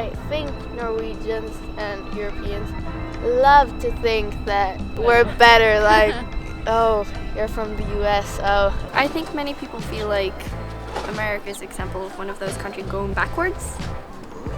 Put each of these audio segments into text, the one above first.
I think Norwegians and Europeans love to think that we're better, like, oh, you're from the US, oh. I think many people feel like America is example of one of those countries going backwards.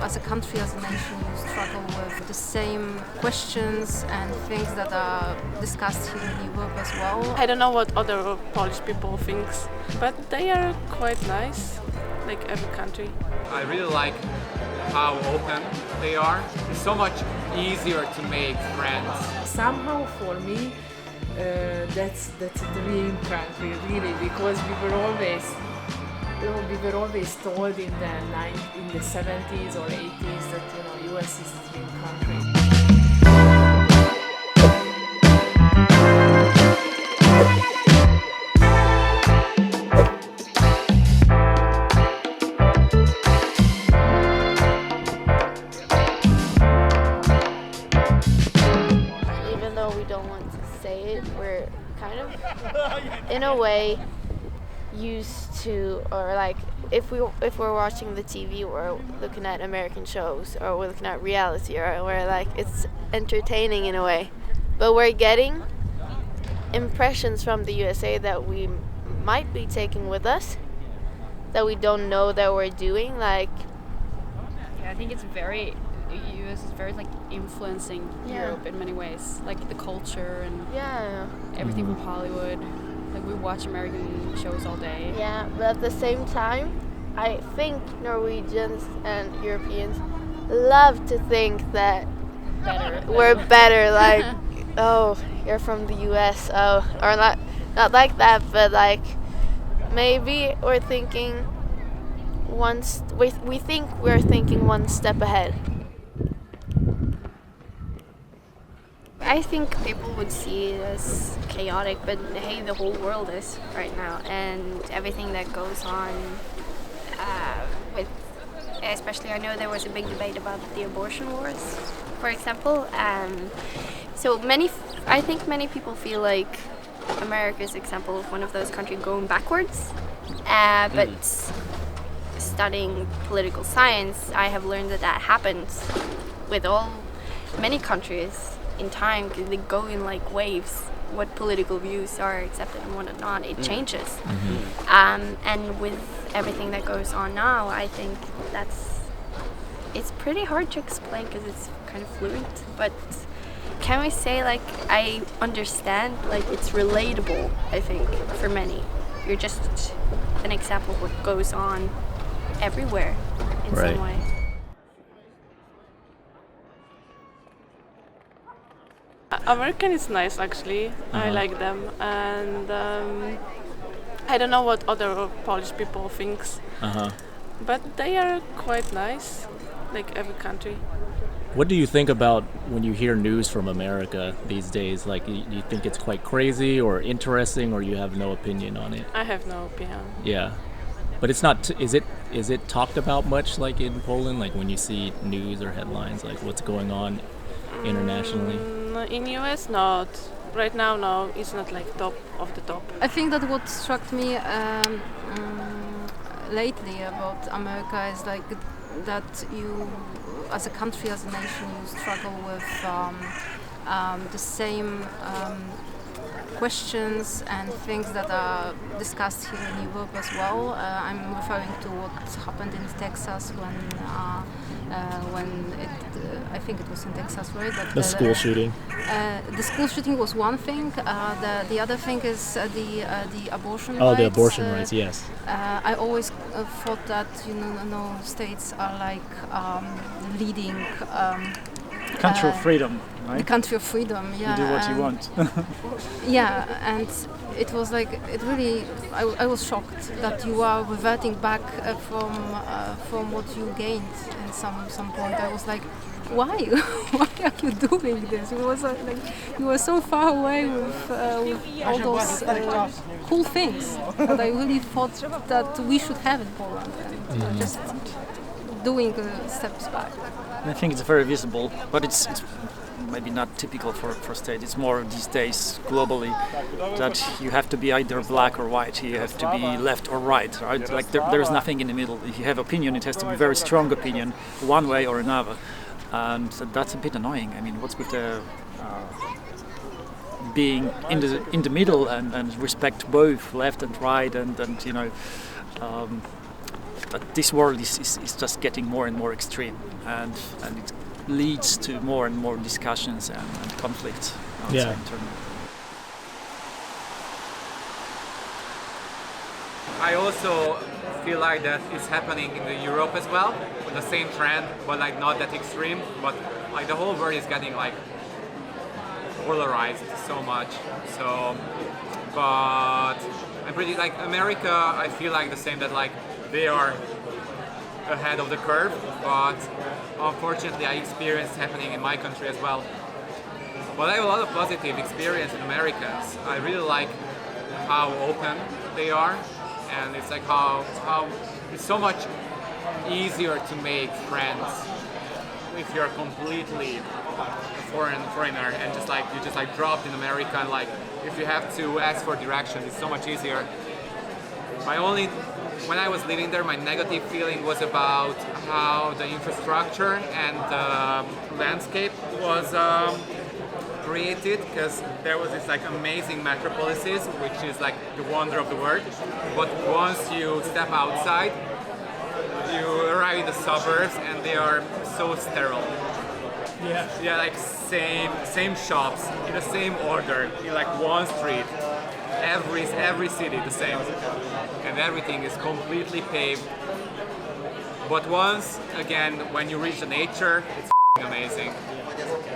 As a country, as a nation, you struggle with the same questions and things that are discussed here in Europe as well. I don't know what other Polish people think, but they are quite nice, like every country. I really like how open they are. It's so much easier to make friends. Somehow for me, that's a dream country, really, because we were always told in the 70s or 80s that US is a dream country. Even though we don't want to say it, we're kind of, in a way, used to, or like if we're watching the TV, we're looking at American shows, or we're looking at reality, or we're like, it's entertaining in a way, but we're getting impressions from the USA that we might be taking with us, that we don't know that we're doing, like. Yeah, I think it's very, the US is very like influencing Europe in many ways, like the culture and everything from Hollywood. Like we watch American shows all day. Yeah, but at the same time, I think Norwegians and Europeans love to think that we're better, like, oh, you're from the US, oh, or not like that, but like maybe we're thinking we think we're thinking one step ahead. I think people would see it as chaotic, but hey, the whole world is right now, and everything that goes on with, especially I know there was a big debate about the abortion wars, for example. I think many people feel like America is example of one of those countries going backwards, but studying political science, I have learned that happens with many countries. In time, because they go in like waves. What political views are accepted and what are not, it changes. And with everything that goes on now, I think it's pretty hard to explain because it's kind of fluid. But can we say like I understand, like it's relatable? I think for many, you're just an example of what goes on everywhere in some way. American is nice actually. I like them, and I don't know what other Polish people think, but they are quite nice, like every country. What do you think about when you hear news from America these days? Like, do you think it's quite crazy or interesting, or you have no opinion on it? I have no opinion. Yeah, but it's not. Is it talked about much, like in Poland? Like when you see news or headlines, like what's going on internationally? In US, not. Right now, no. It's not like top of the top. I think that what struck me lately about America is like that you, as a country, as a nation, you struggle with the same questions and things that are discussed here in Europe as well. I'm referring to what happened in Texas when I think it was in Texas, right? The school shooting. The school shooting was one thing. The other thing is the abortion rights. Oh, the abortion rights, yes. I always thought that states are like leading. Country of freedom, right? The country of freedom, yeah. You do what you want. Yeah, and it was like, it really, I was shocked that you are reverting back from what you gained in some point. I was like, why? Why are you doing this? It was like you were so far away with all those cool things that I really thought that we should have in Poland, and just doing steps back. And I think it's very visible, but it's maybe not typical for state. It's more these days globally that you have to be either black or white. You have to be left or right. Like there's nothing in the middle. If you have opinion, it has to be very strong opinion, one way or another, and that's a bit annoying. I mean, what's with the being in the middle and respect both left and right, and that this world is just getting more and more extreme, and it leads to more and more discussions and conflicts outside internally. I also feel like that is happening in Europe as well, with the same trend, but like not that extreme. But like the whole world is getting like polarized so much. So, but I'm pretty like America. I feel like the same, that like they are ahead of the curve, but unfortunately I experienced happening in my country as well. But I have a lot of positive experience in Americans. I really like how open they are, and it's like how it's so much easier to make friends if you're completely foreigner and just like you just like dropped in America, and like if you have to ask for directions, it's so much easier. When I was living there, my negative feeling was about how the infrastructure and the landscape was created, because there was this like amazing metropolises, which is like the wonder of the world. But once you step outside, you arrive in the suburbs and they are so sterile. Yeah, like same shops in the same order in like one street. Every city the same, and everything is completely paved. But once again, when you reach the nature, it's amazing.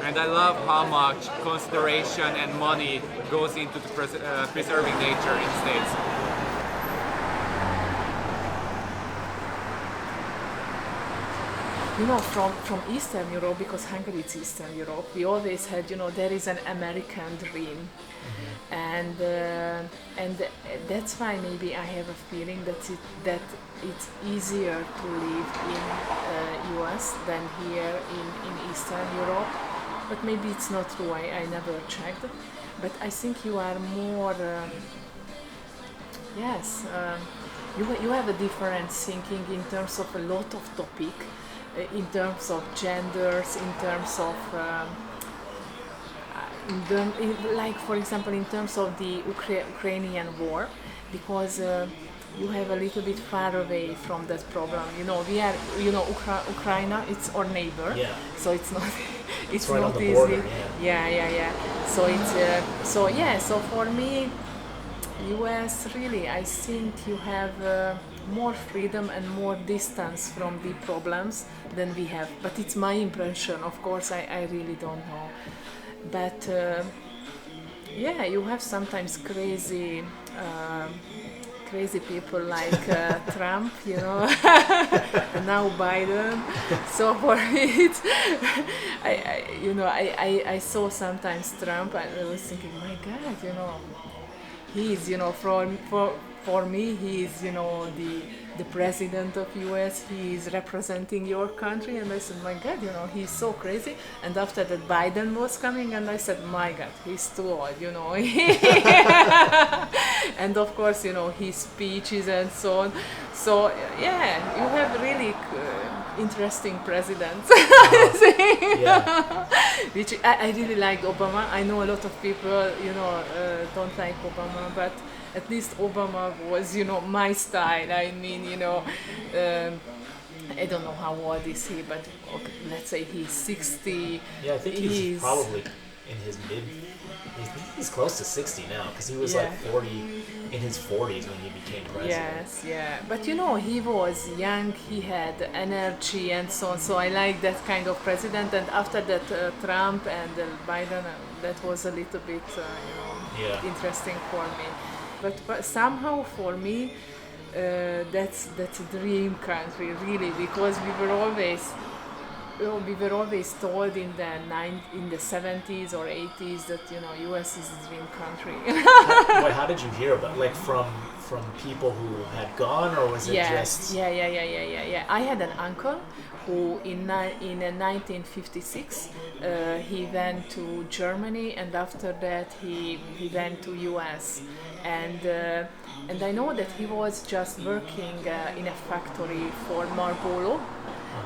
And I love how much consideration and money goes into the preserving nature in the States. You know, from Eastern Europe, because Hungary is Eastern Europe, we always had, there is an American dream. And that's why maybe I have a feeling that it's easier to live in US than here in Eastern Europe. But maybe it's not true, I never checked. But I think you are more, you have a different thinking in terms of a lot of topic, in terms of genders, in terms of like for example in terms of the Ukrainian war, because you have a little bit far away from that problem. We are, Ukraine, it's our neighbor, so it's not it's right not easy. Border, So it's so for me, US really, I think you have more freedom and more distance from the problems than we have. But it's my impression, of course, I really don't know. But you have sometimes crazy people like Trump, and now Biden. So for me, I saw sometimes Trump, and I was thinking, my God, he's, for me, he's, the president of US, he's representing your country, and I said, my God, he's so crazy. And after that, Biden was coming, and I said, my God, he's too old, And of course, his speeches and so on. So, you have really interesting presidents. Which I really like Obama. I know a lot of people, don't like Obama, but at least Obama was, my style. I mean, I don't know how old is he, but okay, let's say he's 60. Yeah, I think he's probably in his he's close to 60 now, because he was like 40, in his 40s when he became president. Yes, but he was young, he had energy and so on, so I like that kind of president. And after that, Trump and Biden, that was a little bit, interesting for me. But somehow for me, that's a dream country, really, because we were always told in the 70s or 80s that US is a dream country. How did you hear about, like, from people who had gone, or was it just? Yeah. I had an uncle who in 1956 he went to Germany, and after that he went to US, and I know that he was just working in a factory for Marlboro,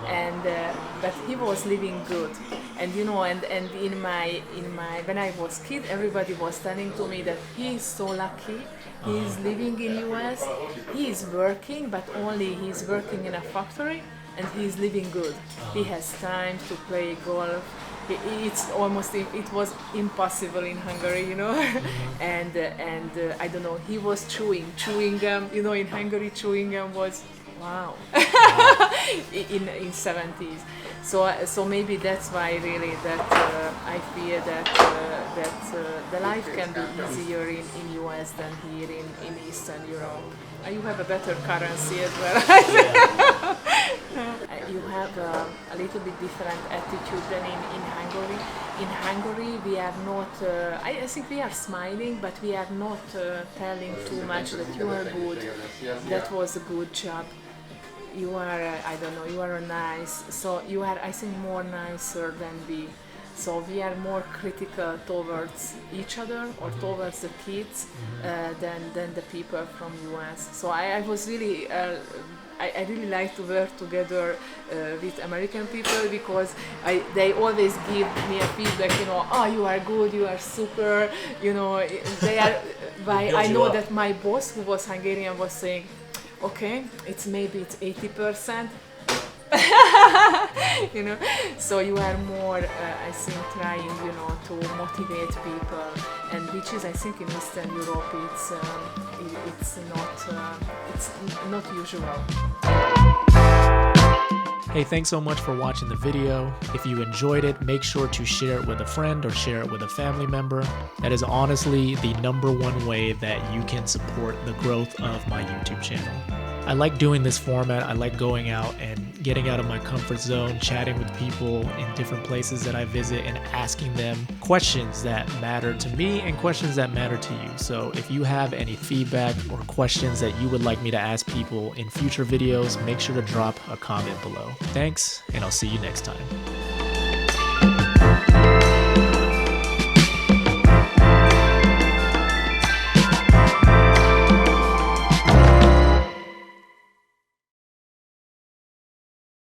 and but he was living good, and you know, and in my when I was kid, everybody was telling to me that he is so lucky. He is living in US. He is working, but only he's working in a factory, and he's living good. He has time to play golf. It was impossible in Hungary, you know, and I don't know. He was chewing gum, you know. In Hungary, chewing gum was wow. in 70s. So maybe that's why really that I fear that the life can be easier in US than here in Eastern Europe. You have a better currency as well. You have a little bit different attitude than in Hungary. In Hungary, we are not. I think we are smiling, but we are not telling too much that you are good. That was a good job. You are, I don't know, you are nice. So you are, I think, more nicer than we. So we are more critical towards each other or towards the kids than the people from US. So I was really, I really like to work together with American people, because they always give me a feedback, you know, oh, you are good, you are super, you know, they are, I know that my boss, who was Hungarian, was saying, okay, it's 80%, you know. So you are more, I think, trying, you know, to motivate people, and which is, I think, in Eastern Europe, it's not usual. Hey, thanks so much for watching the video. If you enjoyed it, make sure to share it with a friend or share it with a family member. That is honestly the #1 way that you can support the growth of my YouTube channel. I like doing this format. I like going out and getting out of my comfort zone, chatting with people in different places that I visit and asking them questions that matter to me and questions that matter to you. So if you have any feedback or questions that you would like me to ask people in future videos, make sure to drop a comment below. Thanks, and I'll see you next time.